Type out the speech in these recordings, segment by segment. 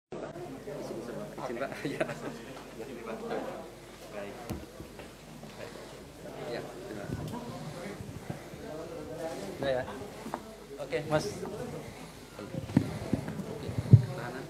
Izin Pak. Ya. Baik. Ya, udah ya. Oke, Mas. Tahanan.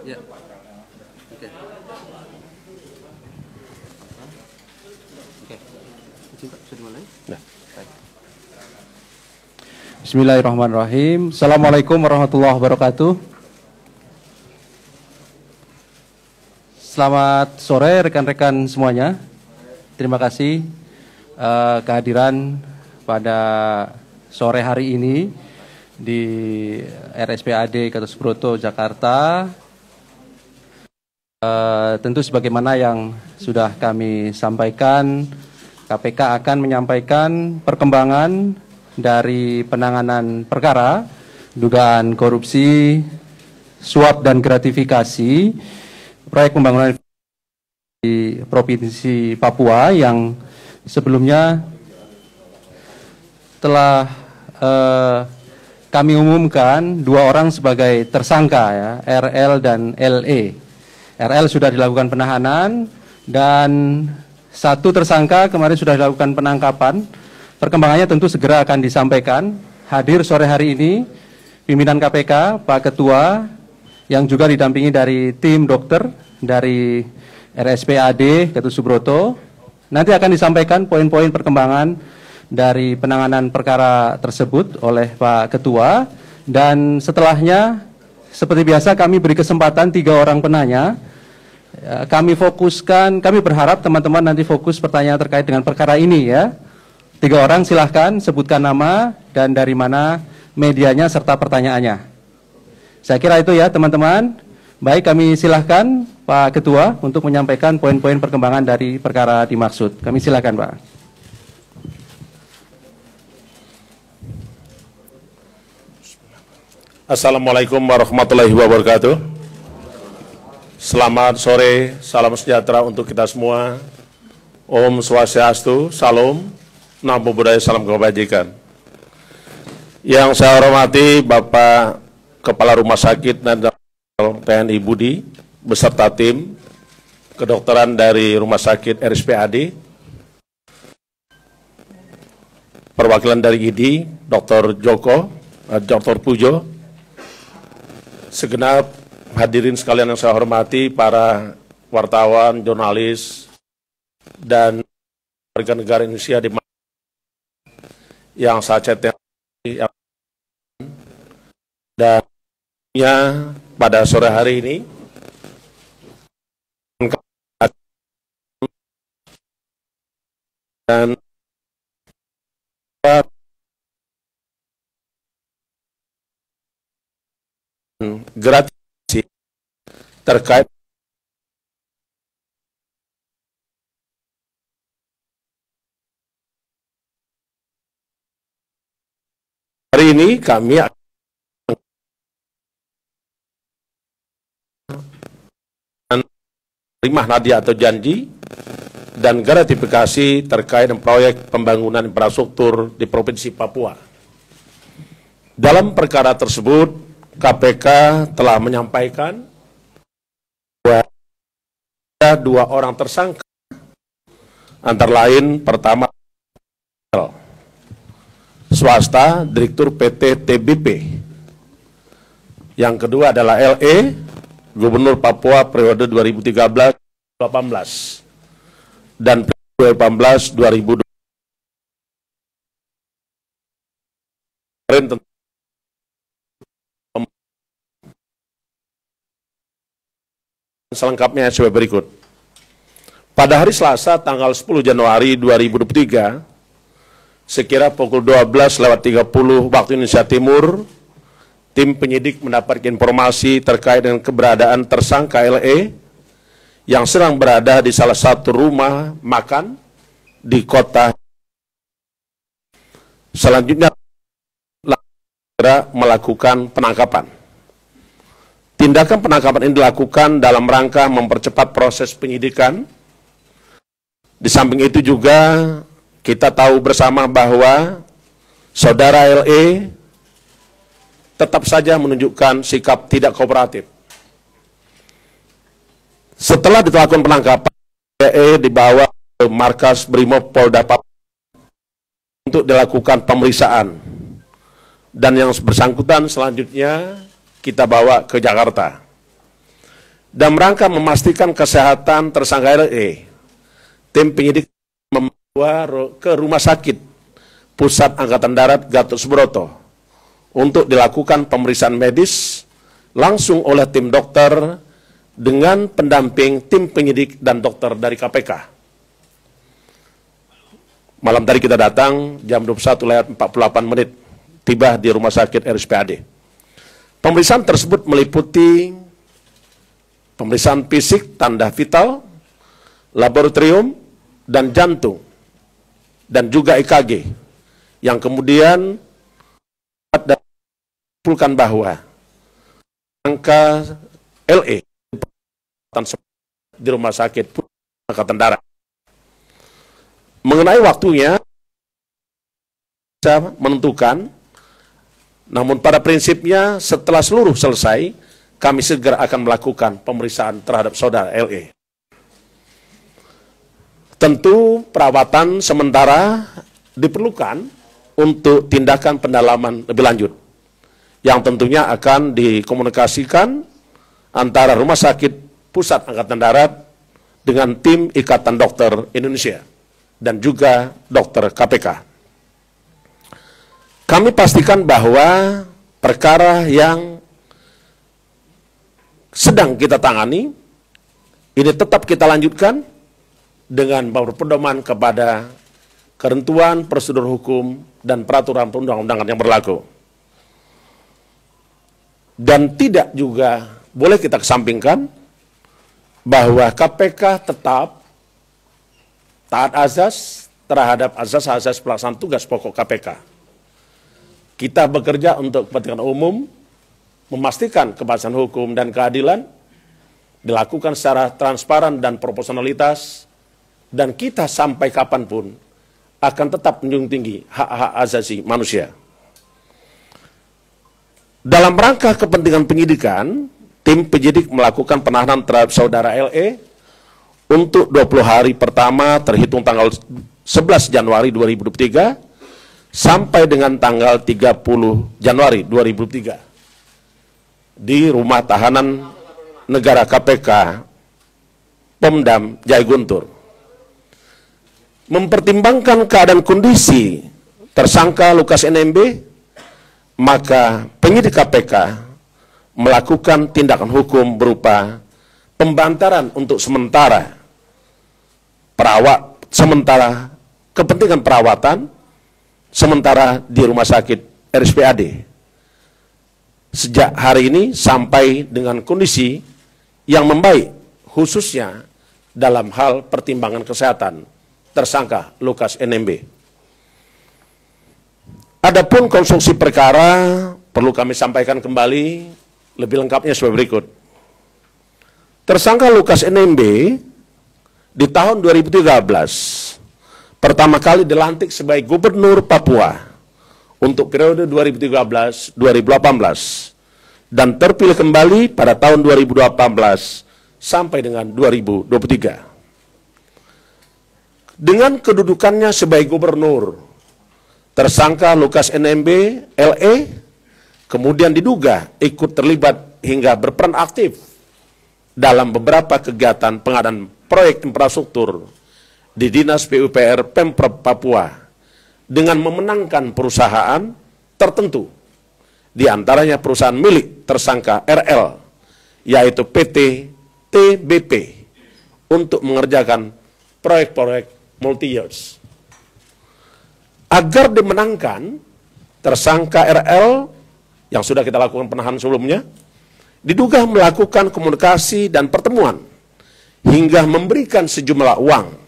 Ya. Oke. Oke. Izin Pak, sudah mulai? Nah. Baik. Bismillahirrahmanirrahim. Assalamualaikum warahmatullahi wabarakatuh. Selamat sore rekan-rekan semuanya. Terima kasih kehadiran pada sore hari ini di RSPAD Gatot Subroto Jakarta. Tentu sebagaimana yang sudah kami sampaikan, KPK akan menyampaikan perkembangan dari penanganan perkara dugaan korupsi, suap dan gratifikasi proyek pembangunan di Provinsi Papua yang sebelumnya telah kami umumkan 2 orang sebagai tersangka, ya, RL dan LE. RL sudah dilakukan penahanan dan 1 tersangka kemarin sudah dilakukan penangkapan. Perkembangannya tentu segera akan disampaikan. Hadir sore hari ini pimpinan KPK, Pak Ketua, yang juga didampingi dari tim dokter dari RSPAD Gatot Subroto. Nanti akan disampaikan poin-poin perkembangan dari penanganan perkara tersebut oleh Pak Ketua. Dan setelahnya, seperti biasa kami beri kesempatan 3 orang penanya. Kami fokuskan, kami berharap teman-teman nanti fokus pertanyaan terkait dengan perkara ini, ya. 3 orang silahkan sebutkan nama dan dari mana medianya serta pertanyaannya. Saya kira itu ya teman-teman. Baik, kami silahkan Pak Ketua untuk menyampaikan poin-poin perkembangan dari perkara dimaksud. Kami silahkan Pak. Assalamualaikum warahmatullahi wabarakatuh. Selamat sore, salam sejahtera untuk kita semua. Om Swastiastu, Salam, Namo Buddhaya, Salam Kebajikan. Yang saya hormati Bapak Kepala Rumah Sakit dan TNI Budi, beserta tim kedokteran dari Rumah Sakit RSPAD, perwakilan dari IDI, Dr. Joko, Dr. Pujo, segenap hadirin sekalian yang saya hormati, para wartawan, jurnalis, dan warga negara Indonesia di mana yang saya cetek dan pada sore hari ini dan gratis terkait hari ini kami terima hadiah atau janji dan gratifikasi terkait dengan proyek pembangunan infrastruktur di Provinsi Papua. Dalam perkara tersebut, KPK telah menyampaikan bahwa ada 2 orang tersangka, antara lain pertama swasta, Direktur PT TBP. Yang kedua adalah LE, Gubernur Papua periode 2013-18 dan 2018-2020. Selengkapnya sebagai berikut. Pada hari Selasa tanggal 10 Januari 2023, sekira pukul 12:30 waktu Indonesia Timur, tim penyidik mendapatkan informasi terkait dengan keberadaan tersangka LE yang sedang berada di salah satu rumah makan di kota. Selanjutnya melakukan penangkapan. Tindakan penangkapan ini dilakukan dalam rangka mempercepat proses penyidikan. Di samping itu juga kita tahu bersama bahwa saudara LE tetap saja menunjukkan sikap tidak kooperatif. Setelah dilakukan penangkapan, LE dibawa ke markas Brimob Polda Papua untuk dilakukan pemeriksaan. Dan yang bersangkutan selanjutnya kita bawa ke Jakarta. Dan rangka memastikan kesehatan tersangka LE, tim penyidik membawa ke Rumah Sakit Pusat Angkatan Darat Gatot Subroto untuk dilakukan pemeriksaan medis langsung oleh tim dokter dengan pendamping tim penyidik dan dokter dari KPK. Malam tadi kita datang jam 21:48 tiba di Rumah Sakit RSPAD. Pemeriksaan tersebut meliputi pemeriksaan fisik, tanda vital, laboratorium, dan jantung, dan juga EKG, yang kemudian disimpulkan bahwa angka LE di Rumah Sakit Angkatan Darat. Mengenai waktunya, bisa menentukan, namun pada prinsipnya setelah seluruh selesai, kami segera akan melakukan pemeriksaan terhadap saudara LE. Tentu perawatan sementara diperlukan untuk tindakan pendalaman lebih lanjut, yang tentunya akan dikomunikasikan antara Rumah Sakit Pusat Angkatan Darat dengan tim Ikatan Dokter Indonesia dan juga dokter KPK. Kami pastikan bahwa perkara yang sedang kita tangani ini tetap kita lanjutkan dengan berpedoman kepada ketentuan prosedur hukum dan peraturan perundang-undangan yang berlaku. Dan tidak juga boleh kita kesampingkan bahwa KPK tetap taat azas terhadap azas-azas pelaksanaan tugas pokok KPK. Kita bekerja untuk kepentingan umum, memastikan kepastian hukum dan keadilan dilakukan secara transparan dan proporsionalitas, dan kita sampai kapanpun akan tetap menjunjung tinggi hak-hak asasi manusia. Dalam rangka kepentingan penyidikan, tim penyidik melakukan penahanan terhadap saudara LE untuk 20 hari pertama terhitung tanggal 11 Januari 2023 sampai dengan tanggal 30 Januari 2003 di Rumah Tahanan Negara KPK Pomdam Jaya Guntur. Mempertimbangkan keadaan kondisi tersangka Lukas NMB, maka penyidik KPK melakukan tindakan hukum berupa pembantaran untuk sementara kepentingan perawatan sementara di Rumah Sakit RSPAD sejak hari ini sampai dengan kondisi yang membaik, khususnya dalam hal pertimbangan kesehatan tersangka Lukas NMB. Adapun konstruksi perkara perlu kami sampaikan kembali lebih lengkapnya sebagai berikut. Tersangka Lukas NMB di tahun 2013 pertama kali dilantik sebagai Gubernur Papua untuk periode 2013-2018 dan terpilih kembali pada tahun 2018 sampai dengan 2023. Dengan kedudukannya sebagai Gubernur, tersangka Lukas NMB LE kemudian diduga ikut terlibat hingga berperan aktif dalam beberapa kegiatan pengadaan proyek infrastruktur di Dinas PUPR Pemprov Papua dengan memenangkan perusahaan tertentu, di antaranya perusahaan milik tersangka RL, yaitu PT TBP, untuk mengerjakan proyek-proyek multi-years. Agar dimenangkan, tersangka RL yang sudah kita lakukan penahanan sebelumnya, diduga melakukan komunikasi dan pertemuan hingga memberikan sejumlah uang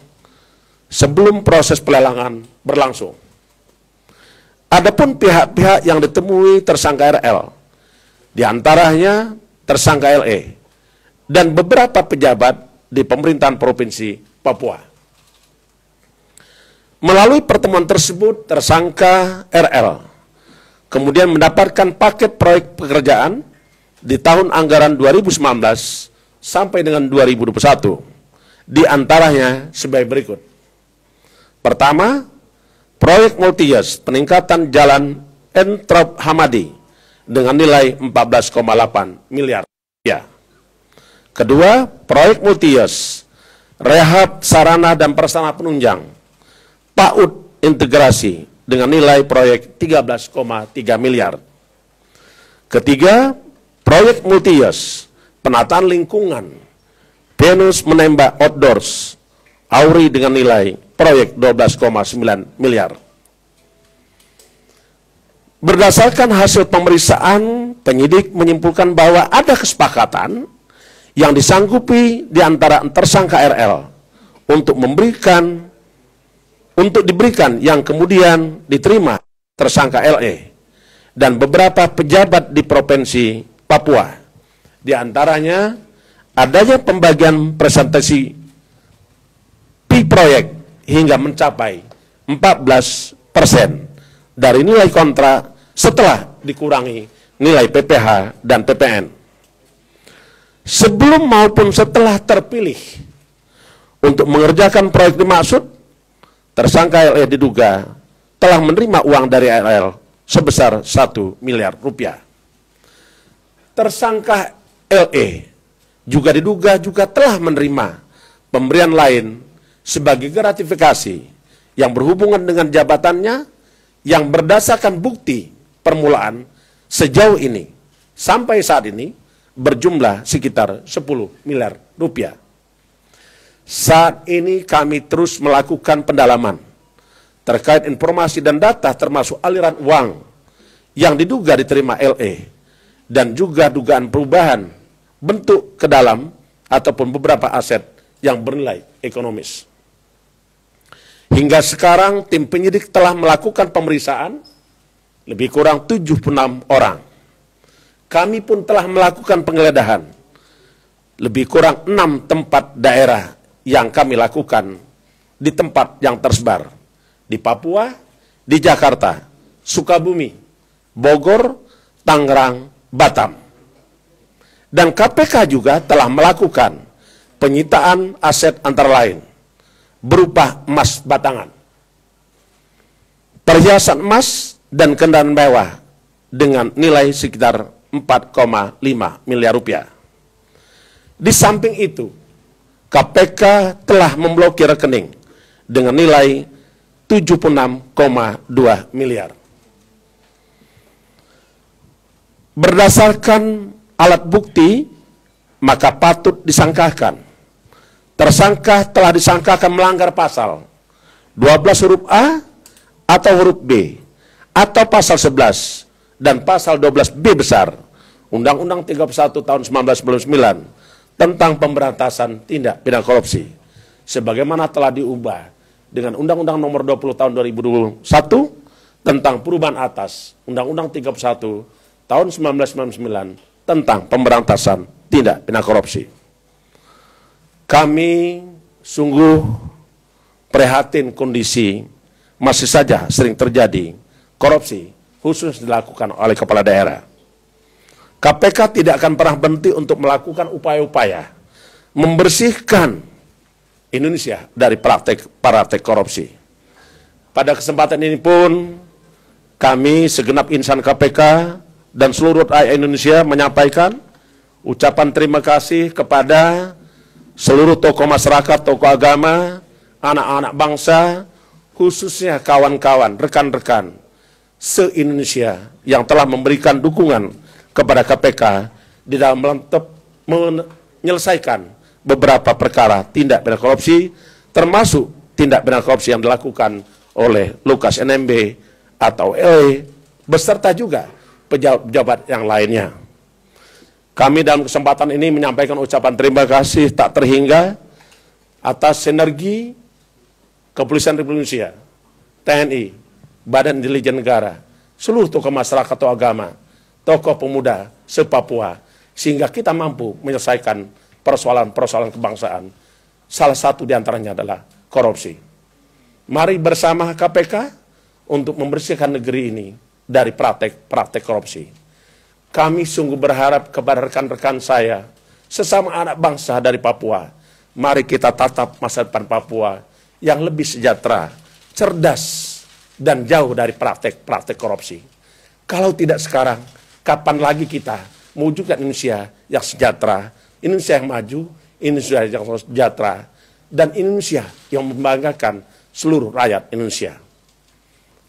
sebelum proses pelelangan berlangsung. Adapun pihak-pihak yang ditemui tersangka RL, di antaranya tersangka LE, dan beberapa pejabat di pemerintahan Provinsi Papua. Melalui pertemuan tersebut, tersangka RL kemudian mendapatkan paket proyek pekerjaan di tahun anggaran 2019 sampai dengan 2021. Di antaranya sebagai berikut. Pertama, proyek multi-years peningkatan jalan Entrop Hamadi dengan nilai 14,8 miliar rupiah. Kedua, proyek multi-years rehab sarana dan prasarana penunjang PAUD integrasi dengan nilai proyek 13,3 miliar. Ketiga, proyek multi-years penataan lingkungan Venus menembak outdoors Auri dengan nilai proyek 12,9 miliar. Berdasarkan hasil pemeriksaan, penyidik menyimpulkan bahwa ada kesepakatan yang disanggupi di antara tersangka RL untuk diberikan yang kemudian diterima tersangka LE dan beberapa pejabat di Provinsi Papua. Di antaranya adanya pembagian presentasi proyek hingga mencapai 14% dari nilai kontrak setelah dikurangi nilai PPH dan PPN. Sebelum maupun setelah terpilih untuk mengerjakan proyek dimaksud, tersangka LE diduga telah menerima uang dari RL sebesar 1 miliar rupiah. Tersangka LE juga diduga telah menerima pemberian lain sebagai gratifikasi yang berhubungan dengan jabatannya yang berdasarkan bukti permulaan sejauh ini sampai saat ini berjumlah sekitar 10 miliar rupiah. Saat ini kami terus melakukan pendalaman terkait informasi dan data termasuk aliran uang yang diduga diterima LE dan juga dugaan perubahan bentuk ke dalam ataupun beberapa aset yang bernilai ekonomis. Hingga sekarang tim penyidik telah melakukan pemeriksaan lebih kurang 76 orang. Kami pun telah melakukan penggeledahan lebih kurang 6 tempat daerah yang kami lakukan di tempat yang tersebar di Papua, di Jakarta, Sukabumi, Bogor, Tangerang, Batam. Dan KPK juga telah melakukan penyitaan aset antara lain berupa emas batangan, perhiasan emas, dan kendaraan mewah dengan nilai sekitar 4,5 miliar rupiah. Di samping itu, KPK telah memblokir rekening dengan nilai 76,2 miliar. Berdasarkan alat bukti, maka patut disangkakan tersangka telah disangkakan melanggar pasal 12 huruf A atau huruf B atau pasal 11 dan pasal 12B besar Undang-Undang 31 tahun 1999 tentang pemberantasan tindak pidana korupsi sebagaimana telah diubah dengan Undang-Undang nomor 20 tahun 2021 tentang perubahan atas Undang-Undang 31 tahun 1999 tentang pemberantasan tindak pidana korupsi. Kami sungguh prihatin kondisi masih saja sering terjadi korupsi khusus dilakukan oleh kepala daerah. KPK tidak akan pernah berhenti untuk melakukan upaya-upaya membersihkan Indonesia dari praktek korupsi. Pada kesempatan ini pun kami segenap insan KPK dan seluruh rakyat Indonesia menyampaikan ucapan terima kasih kepada seluruh tokoh masyarakat, tokoh agama, anak-anak bangsa, khususnya kawan-kawan, rekan-rekan se-Indonesia yang telah memberikan dukungan kepada KPK di dalam menyelesaikan beberapa perkara tindak pidana korupsi, termasuk tindak pidana korupsi yang dilakukan oleh Lukas NMB atau LE, beserta juga pejabat yang lainnya. Kami dalam kesempatan ini menyampaikan ucapan terima kasih tak terhingga atas sinergi Kepolisian Republik Indonesia, TNI, Badan Intelijen Negara, seluruh tokoh masyarakat atau agama, tokoh pemuda se-Papua, sehingga kita mampu menyelesaikan persoalan-persoalan kebangsaan. Salah satu diantaranya adalah korupsi. Mari bersama KPK untuk membersihkan negeri ini dari praktek-praktek korupsi. Kami sungguh berharap kepada rekan-rekan saya, sesama anak bangsa dari Papua, mari kita tatap masa depan Papua yang lebih sejahtera, cerdas, dan jauh dari praktek-praktek korupsi. Kalau tidak sekarang, kapan lagi kita mewujudkan Indonesia yang sejahtera, Indonesia yang maju, Indonesia yang sejahtera, dan Indonesia yang membanggakan seluruh rakyat Indonesia.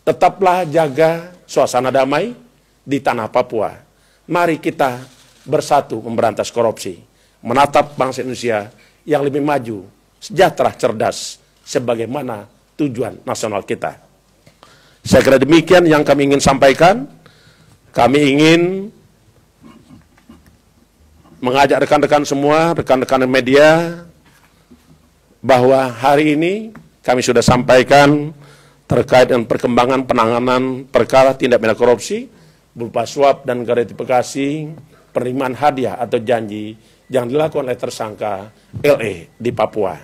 Tetaplah jaga suasana damai di tanah Papua. Mari kita bersatu memberantas korupsi, menatap bangsa Indonesia yang lebih maju, sejahtera, cerdas, sebagaimana tujuan nasional kita. Saya kira demikian yang kami ingin sampaikan. Kami ingin mengajak rekan-rekan semua, rekan-rekan media, bahwa hari ini kami sudah sampaikan terkait dengan perkembangan penanganan perkara tindak pidana korupsi berupa suap dan gratifikasi, penerimaan hadiah atau janji yang dilakukan oleh tersangka LE di Papua.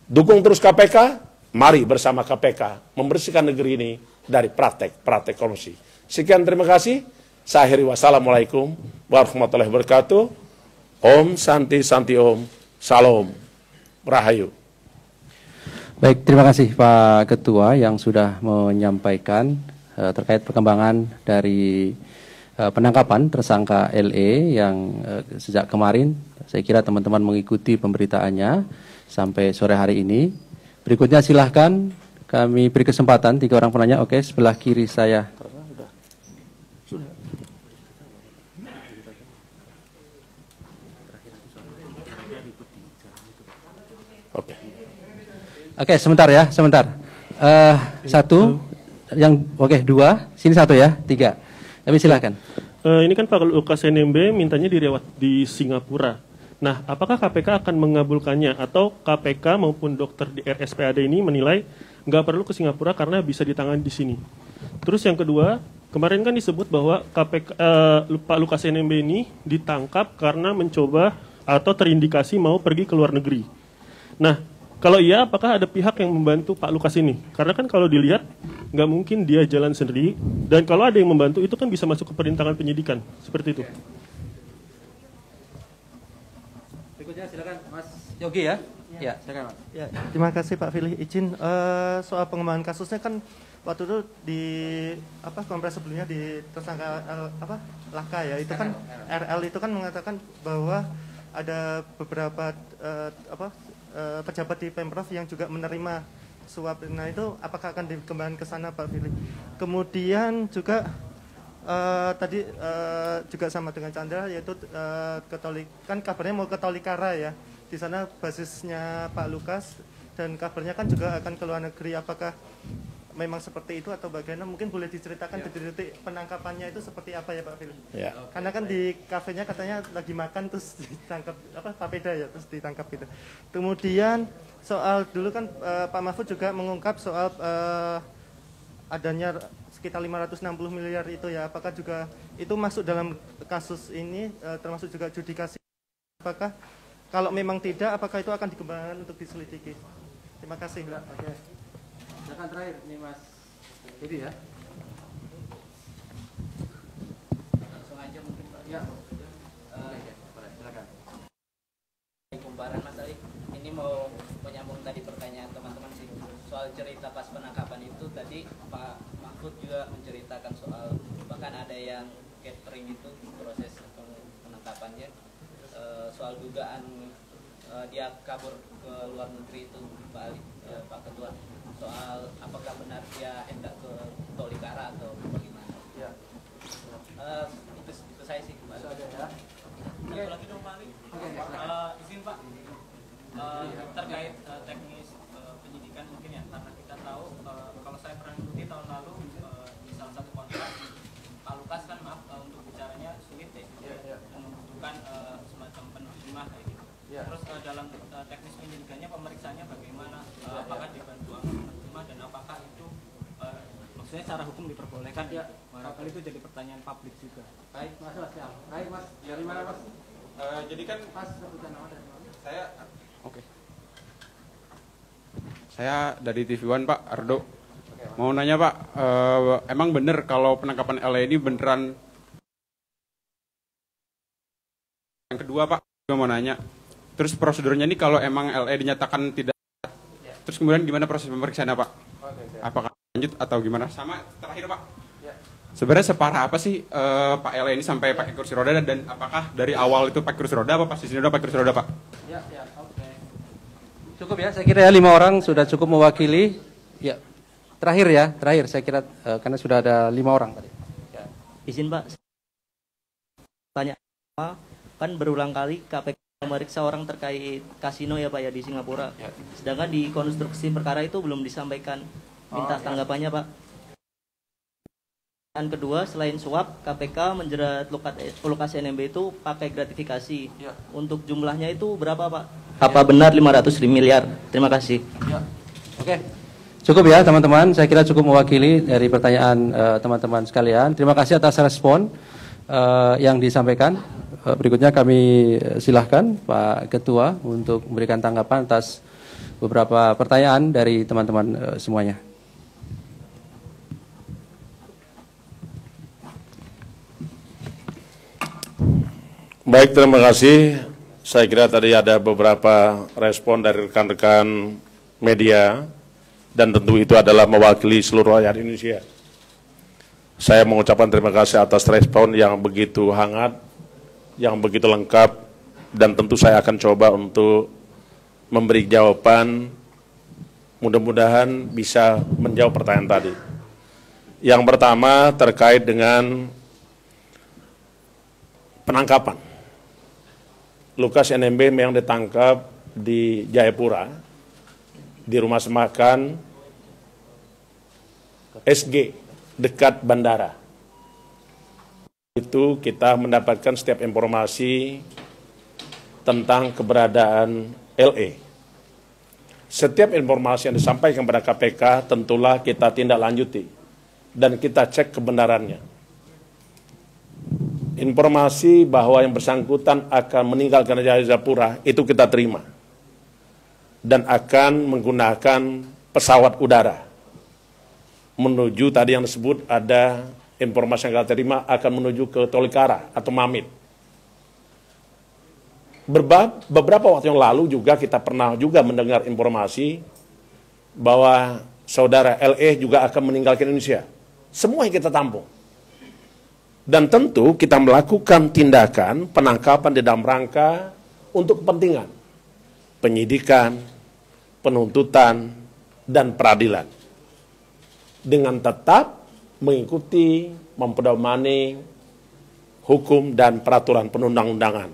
Dukung terus KPK, mari bersama KPK membersihkan negeri ini dari praktek-praktek korupsi. Sekian, terima kasih. Saya akhiri, wassalamualaikum warahmatullahi wabarakatuh. Om Santi Santi Om, Salam, Rahayu. Baik, terima kasih Pak Ketua yang sudah menyampaikan terkait perkembangan dari penangkapan tersangka LE yang sejak kemarin saya kira teman-teman mengikuti pemberitaannya sampai sore hari ini. Berikutnya silahkan kami beri kesempatan 3 orang penanya. Oke, sebelah kiri saya. Oke, sebentar ya, sebentar. Satu, yang oke, 2, sini 1 ya, 3. Kami silakan. Ini kan Pak Lukas NMB mintanya dirawat di Singapura. Nah, apakah KPK akan mengabulkannya atau KPK maupun dokter di RSPAD ini menilai nggak perlu ke Singapura karena bisa ditangani di sini? Terus yang kedua, kemarin kan disebut bahwa Pak Lukas NMB ini ditangkap karena mencoba atau terindikasi mau pergi ke luar negeri. Nah, kalau iya, apakah ada pihak yang membantu Pak Lukas ini? Karena kan kalau dilihat, nggak mungkin dia jalan sendiri. Dan kalau ada yang membantu, itu kan bisa masuk ke perintangan penyidikan. Seperti itu. Berikutnya silakan Mas Yogi ya. Ya, silakan Mas. Ya, terima kasih Pak Firly. Izin soal pengembangan kasusnya kan waktu itu di kompres sebelumnya di tersangka Laka ya, itu kan RL itu kan mengatakan bahwa ada beberapa pejabat di Pemprov yang juga menerima suap. Nah, itu apakah akan dikembangkan ke sana Pak Firly? Kemudian juga tadi juga sama dengan Chandra, yaitu kan kabarnya mau ke Tolikara ya. Di sana basisnya Pak Lukas dan kabarnya kan juga akan ke luar negeri. Apakah memang seperti itu atau bagaimana? Mungkin boleh diceritakan detik-detik penangkapannya itu seperti apa ya Pak Firly? Ya. Karena kan di kafenya katanya lagi makan terus ditangkap papeda ya, terus ditangkap gitu. Kemudian soal dulu kan Pak Mahfud juga mengungkap soal adanya sekitar 560 miliar itu ya. Apakah juga itu masuk dalam kasus ini termasuk juga judikasi? Apakah kalau memang tidak, apakah itu akan dikembangkan untuk diselidiki? Terima kasih. Oke. Silakan terakhir nih Mas Dedi ya. Langsung aja mungkin Pak. Ya. Silakan. Kumparan Mas Ali, ini mau menyambung tadi pertanyaan teman-teman sih soal cerita pas penangkapan itu. Tadi Pak Mahfud juga menceritakan soal bahkan ada yang catering itu proses penangkapannya, soal dugaan dia kabur ke luar negeri itu Pak Ali, Pak Ketua, soal apakah benar dia hendak ke Tolikara atau bagaimana? Ya. Itu saya sih Pak. Ya. Oke. Lagi dong Pak Ali. Izin Pak. Terkait teknis penyidikan mungkin ya, karena kita tahu kalau saya pernah mengikuti tahun lalu di salah satu kontrak Pak Lukas kan untuk bicaranya sulit ya, membutuhkan semacam penerjemah kayak gitu. Terus dalam teknis penyidikannya maksudnya secara hukum diperbolehkan ya. Barangkali itu jadi pertanyaan publik juga. Baik, Mas. Baik, Mas. Dari mana, Mas? Jadi kan Mas, sebutkan nama dari mana? Oke. Saya dari TV One, Pak Ardo. Mau nanya, Pak, emang bener kalau penangkapan LE ini beneran? Yang kedua, Pak, juga mau nanya. Terus prosedurnya ini kalau emang LE dinyatakan tidak, terus kemudian gimana proses pemeriksaannya, Pak? Apakah lanjut atau gimana? Sama terakhir, Pak. Sebenarnya separah apa sih Pak LE ini sampai pakai kursi roda, dan apakah dari awal itu pakai kursi roda, apa pas di sini udah pakai kursi roda, Pak? Oke. Cukup ya, saya kira ya 5 orang sudah cukup mewakili. Ya, terakhir saya kira karena sudah ada 5 orang tadi. Ya. Izin Pak, tanya kan berulang kali KPK memeriksa orang terkait kasino ya Pak ya di Singapura. Ya. Sedangkan di konstruksi perkara itu belum disampaikan. Minta tanggapannya Pak. Dan kedua, selain suap, KPK menjerat Lukas NMB itu pakai gratifikasi. Ya. Untuk jumlahnya itu berapa Pak? Apa benar 500 miliar? Terima kasih. Ya. Oke. Cukup ya teman-teman, saya kira cukup mewakili dari pertanyaan teman-teman sekalian. Terima kasih atas respon yang disampaikan. Berikutnya kami silahkan Pak Ketua untuk memberikan tanggapan atas beberapa pertanyaan dari teman-teman semuanya. Baik, terima kasih. Saya kira tadi ada beberapa respon dari rekan-rekan media, dan tentu itu adalah mewakili seluruh rakyat Indonesia. Saya mengucapkan terima kasih atas respon yang begitu hangat, yang begitu lengkap, dan tentu saya akan coba untuk memberi jawaban, mudah-mudahan bisa menjawab pertanyaan tadi. Yang pertama terkait dengan penangkapan. Lukas NMB yang ditangkap di Jayapura, di rumah makan SG, dekat bandara. Itu kita mendapatkan setiap informasi tentang keberadaan LE. Setiap informasi yang disampaikan kepada KPK tentulah kita tindak lanjuti dan kita cek kebenarannya. Informasi bahwa yang bersangkutan akan meninggalkan Jayapura itu kita terima dan akan menggunakan pesawat udara menuju, tadi yang disebut ada informasi yang kita terima akan menuju ke Tolikara atau Mamit. Beberapa waktu yang lalu juga kita pernah juga mendengar informasi bahwa saudara LE juga akan meninggalkan Indonesia. Semua yang kita tampung. Dan tentu kita melakukan tindakan penangkapan di dalam rangka untuk kepentingan penyidikan, penuntutan, dan peradilan. Dengan tetap mengikuti, mempedomani hukum dan peraturan perundang-undangan,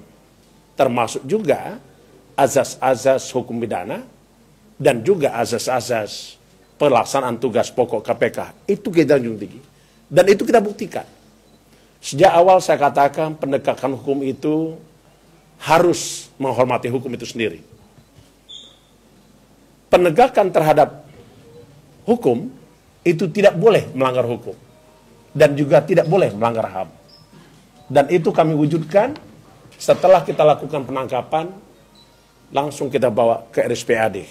termasuk juga azas-azas hukum pidana dan juga azas-azas pelaksanaan tugas pokok KPK. Itu kita junjung tinggi. Dan itu kita buktikan. Sejak awal saya katakan penegakan hukum itu harus menghormati hukum itu sendiri. Penegakan terhadap hukum itu tidak boleh melanggar hukum dan juga tidak boleh melanggar HAM. Dan itu kami wujudkan setelah kita lakukan penangkapan, langsung kita bawa ke RSPAD.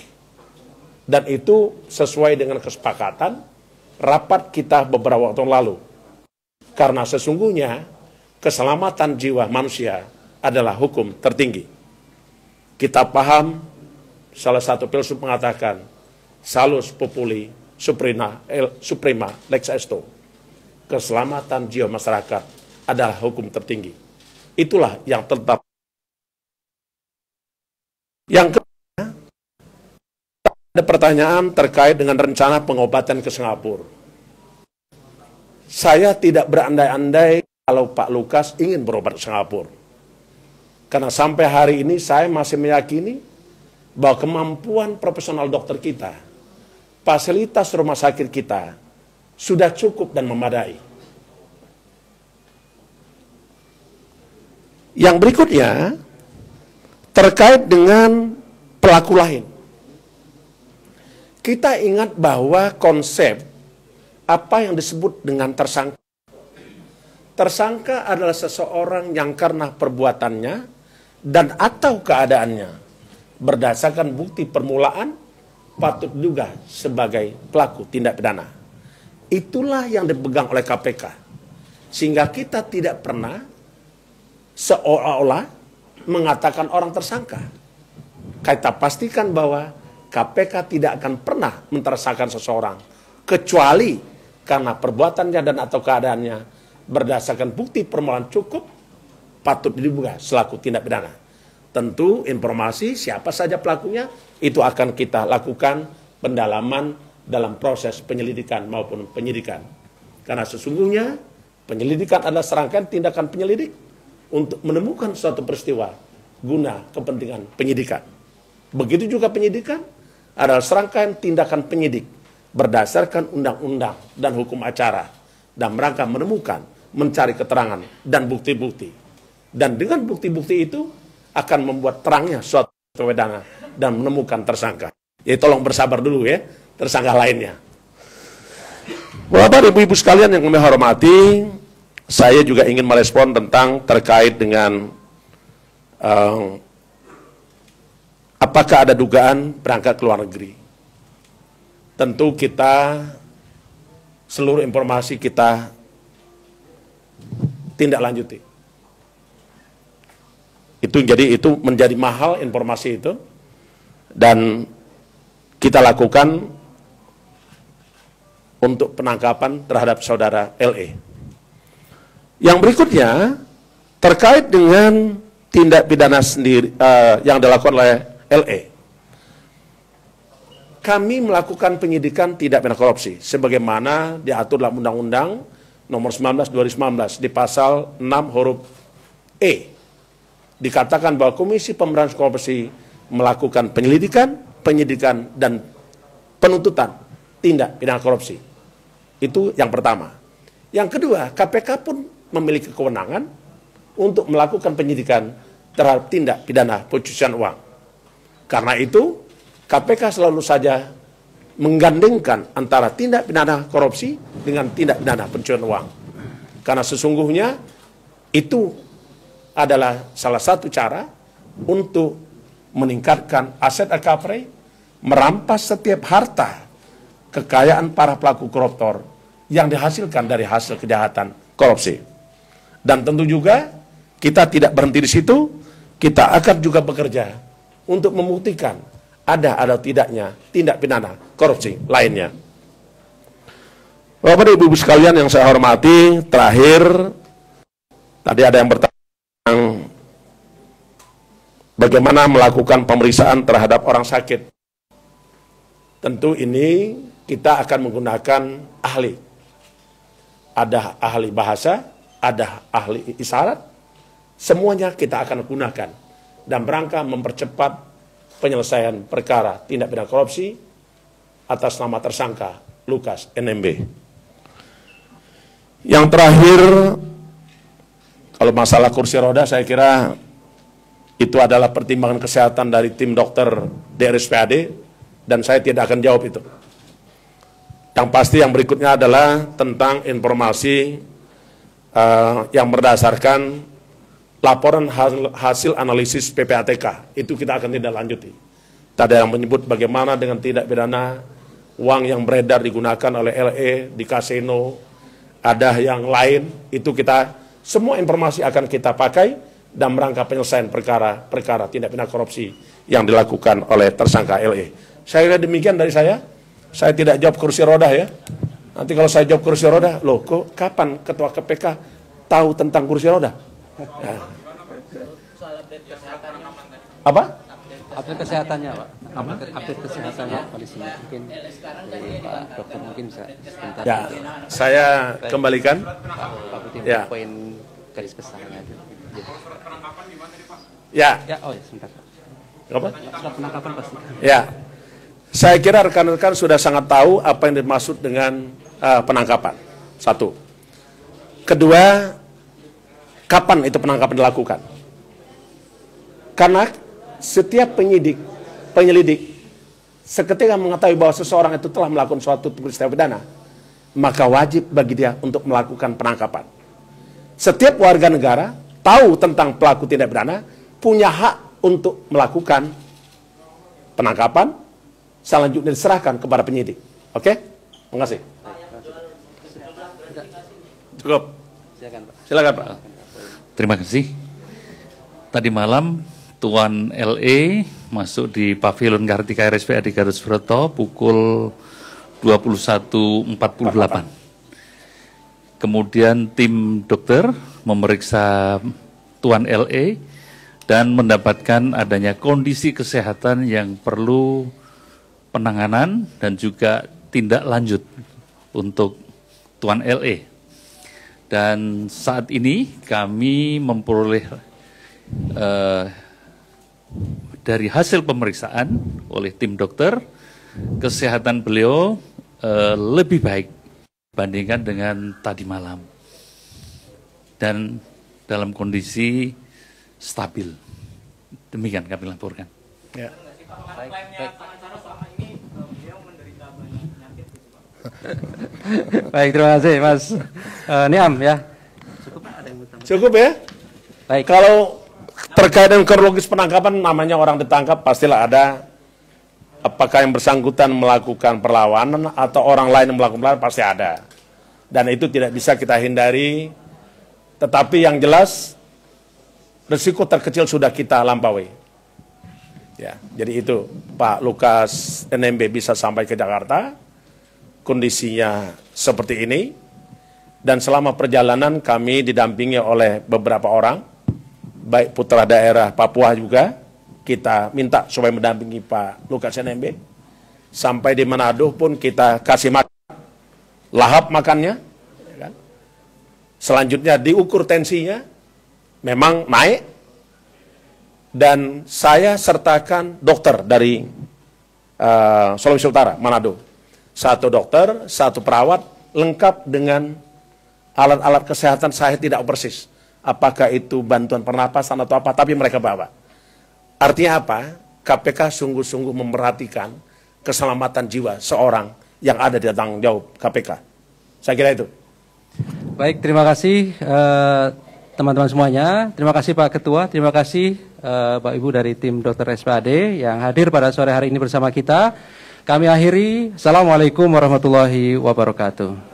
Dan itu sesuai dengan kesepakatan rapat kita beberapa waktu lalu. Karena sesungguhnya keselamatan jiwa manusia adalah hukum tertinggi. Kita paham, salah satu filsuf mengatakan, salus populi suprema lex esto. Keselamatan jiwa masyarakat adalah hukum tertinggi. Itulah yang tetap. Yang kedua, ada pertanyaan terkait dengan rencana pengobatan ke Singapura. Saya tidak berandai-andai kalau Pak Lukas ingin berobat ke Singapura. Karena sampai hari ini saya masih meyakini bahwa kemampuan profesional dokter kita, fasilitas rumah sakit kita, sudah cukup dan memadai. Yang berikutnya, terkait dengan pelaku lain. Kita ingat bahwa konsep apa yang disebut dengan tersangka. Tersangka adalah seseorang yang karena perbuatannya dan atau keadaannya berdasarkan bukti permulaan patut diduga sebagai pelaku tindak pidana. Itulah yang dipegang oleh KPK. Sehingga kita tidak pernah seolah-olah mengatakan orang tersangka. Kita pastikan bahwa KPK tidak akan pernah mentersangkakan seseorang kecuali karena perbuatannya dan atau keadaannya berdasarkan bukti permulaan cukup patut diduga selaku tindak pidana. Tentu informasi siapa saja pelakunya itu akan kita lakukan pendalaman dalam proses penyelidikan maupun penyidikan. Karena sesungguhnya penyelidikan adalah serangkaian tindakan penyelidik untuk menemukan suatu peristiwa guna kepentingan penyidikan. Begitu juga penyidikan adalah serangkaian tindakan penyidik berdasarkan undang-undang dan hukum acara dan merangka menemukan, mencari keterangan dan bukti-bukti. Dan dengan bukti-bukti itu akan membuat terangnya suatu perwedana dan menemukan tersangka. Jadi tolong bersabar dulu ya, tersangka lainnya. Bapak Ibu-Ibu sekalian yang kami hormati, saya juga ingin merespon tentang terkait dengan apakah ada dugaan berangkat ke luar negeri. Tentu kita, seluruh informasi kita tindak lanjuti. Itu menjadi mahal informasi itu, dan kita lakukan untuk penangkapan terhadap saudara LE. Yang berikutnya terkait dengan tindak pidana sendiri yang dilakukan oleh LE. Kami melakukan penyidikan tindak pidana korupsi sebagaimana diatur dalam Undang-Undang Nomor 19 2019 di pasal 6 huruf E. Dikatakan bahwa Komisi Pemberantasan Korupsi melakukan penyelidikan, penyidikan dan penuntutan tindak pidana korupsi. Itu yang pertama. Yang kedua, KPK pun memiliki kewenangan untuk melakukan penyidikan terhadap tindak pidana pencucian uang. Karena itu, KPK selalu saja menggandengkan antara tindak pidana korupsi dengan tindak pidana pencucian uang. Karena sesungguhnya itu adalah salah satu cara untuk meningkatkan aset recovery, merampas setiap harta kekayaan para pelaku koruptor yang dihasilkan dari hasil kejahatan korupsi. Dan tentu juga kita tidak berhenti di situ, kita akan juga bekerja untuk membuktikan ada atau tidaknya tindak pidana korupsi lainnya. Bapak dan Ibu sekalian yang saya hormati, terakhir tadi ada yang bertanya tentang bagaimana melakukan pemeriksaan terhadap orang sakit. Tentu ini kita akan menggunakan ahli. Ada ahli bahasa, ada ahli isyarat, semuanya kita akan gunakan dan berangka mempercepat penyelesaian perkara tindak pidana korupsi atas nama tersangka Lukas NMB. Yang terakhir, kalau masalah kursi roda, saya kira itu adalah pertimbangan kesehatan dari tim dokter DRSPAD dan saya tidak akan jawab itu. Yang pasti yang berikutnya adalah tentang informasi yang berdasarkan laporan hasil analisis PPATK, itu kita akan tindak lanjuti. Tadi yang menyebut bagaimana dengan tindak pidana uang yang beredar digunakan oleh LE di kasino, ada yang lain, itu kita, semua informasi akan kita pakai dan merangka penyelesaian perkara tindak pidana korupsi yang dilakukan oleh tersangka LE. Saya kira demikian dari saya tidak jawab kursi roda ya. Nanti kalau saya jawab kursi roda, loh kok kapan Ketua KPK tahu tentang kursi roda? Ya. Apa? Update kesehatannya, Pak. Update kesehatannya Pak di sini. Mungkin dari Pak Dokter mungkin bisa sebentar. Ya, saya kembalikan. Pak Putin, Ya. poin garis besarnya. Ya. Ya, oh ya, sebentar. Apa? Surat penangkapan pasti. Ya. Saya kira rekan-rekan sudah sangat tahu apa yang dimaksud dengan penangkapan. Satu. Kedua, kapan itu penangkapan dilakukan? Karena setiap penyelidik, seketika mengetahui bahwa seseorang itu telah melakukan suatu peristiwa pidana, maka wajib bagi dia untuk melakukan penangkapan. Setiap warga negara tahu tentang pelaku tindak pidana, punya hak untuk melakukan penangkapan, selanjutnya diserahkan kepada penyidik. Oke? Terima kasih. Cukup. Silakan Pak. Terima kasih. Tadi malam Tuan LE masuk di Pavilion Kartika RSPAD Gatot Subroto pukul 21.48. Kemudian tim dokter memeriksa Tuan LE dan mendapatkan adanya kondisi kesehatan yang perlu penanganan dan juga tindak lanjut untuk Tuan LE. Dan saat ini kami memperoleh dari hasil pemeriksaan oleh tim dokter, kesehatan beliau lebih baik dibandingkan dengan tadi malam dan dalam kondisi stabil. Demikian kami laporkan. Ya. Baik, terima kasih Mas Niam ya. Cukup ya? Baik. Kalau terkait dengan kronologis penangkapan, namanya orang ditangkap pastilah ada, apakah yang bersangkutan melakukan perlawanan atau orang lain yang melakukan perlawanan, pasti ada. Dan itu tidak bisa kita hindari, tetapi yang jelas risiko terkecil sudah kita lampaui. Ya, jadi itu Pak Lukas NMB bisa sampai ke Jakarta, kondisinya seperti ini, dan selama perjalanan kami didampingi oleh beberapa orang, baik putra daerah Papua juga, kita minta supaya mendampingi Pak Lukas NMB. Sampai di Manado pun kita kasih makan, lahap makannya. Ya kan? Selanjutnya diukur tensinya, memang naik, dan saya sertakan dokter dari Sulawesi Utara, Manado. Satu dokter, satu perawat, lengkap dengan alat-alat kesehatan. Saya tidak persis apakah itu bantuan pernapasan atau apa, tapi mereka bawa. Artinya apa? KPK sungguh-sungguh memperhatikan keselamatan jiwa seorang yang ada di tanggung jawab KPK. Saya kira itu. Baik, terima kasih teman-teman semuanya. Terima kasih Pak Ketua, terima kasih Bapak Ibu dari tim Dokter SPAD yang hadir pada sore hari ini bersama kita. Kami akhiri. Assalamualaikum warahmatullahi wabarakatuh.